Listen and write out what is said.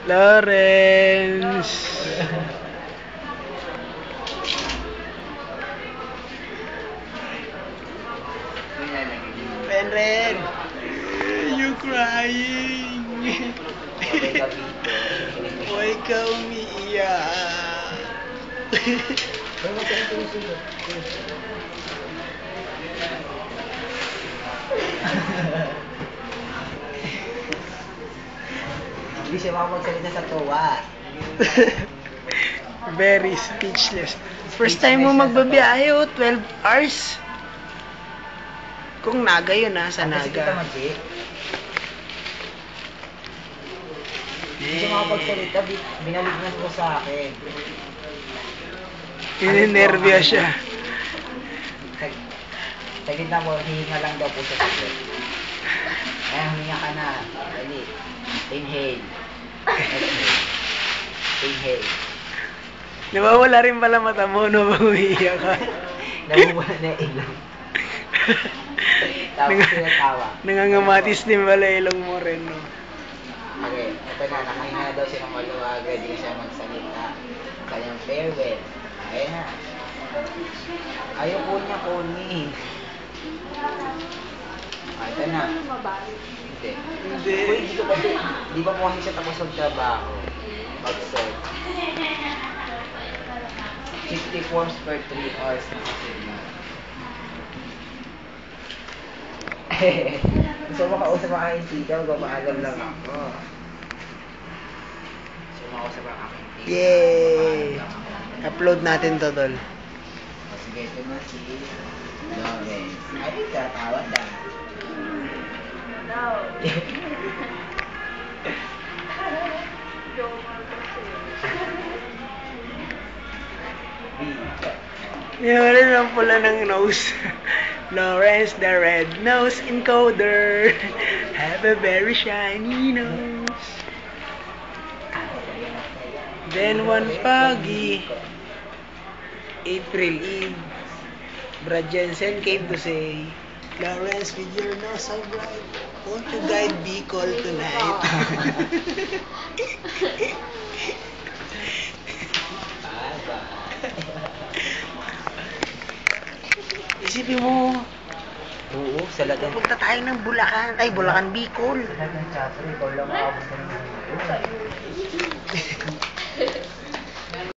Lawrence! Ren! You crying! Huwag ka umiiyak! Hindi siya makapagsalita sa tuwa. Very speechless. First time mo magbabiyahe, 12 hours. Kung Naga yun sa Naga. Hindi siya makapagsalita, binalignas mo sa akin. Ninenervya siya. Sa gitna mo, hihinga lang daw po sa sakit. Ay, huminga ka na. Dali. Inhale. Exhale. Inhale. Nawawala rin pala mata mo, no? Umiiyak ka. Nawawala na ilong. Tapos sinatawa. Nangangamatis din pala ilong mo rin, no? Okay, ito na. Nakahinga na daw siya ng maluwaga. Hindi siya magsalita. Kanyang farewell. Ayan na. Ayaw po niya kunin. Ito na. Hindi. Uy, di ba po kasi siya tapos magtrabaho? Mag-serve. 50 forms per 3 hours na kasi na. Gusto mo kausap ang aking tita, magpapaalam lang ako. Gusto mo kausap ang aking tita. Yay! Upload natin to, tol. O sige, ito na si Lawrence. Ay, tatawad na. No. Wala lang pula ng nose. Lawrence the red nose encoder. Have a very shiny nose. Then one foggy April Eve, Brad Jensen came to say, Lawrence, with your nose so bright, won't you guide Bicol tonight? Isipin mo, Oo, salagang. pupunta tayo ng Bulacan. Ay, Bulacan, Bicol. Salagang chatter, ikaw lang makapagsalita ng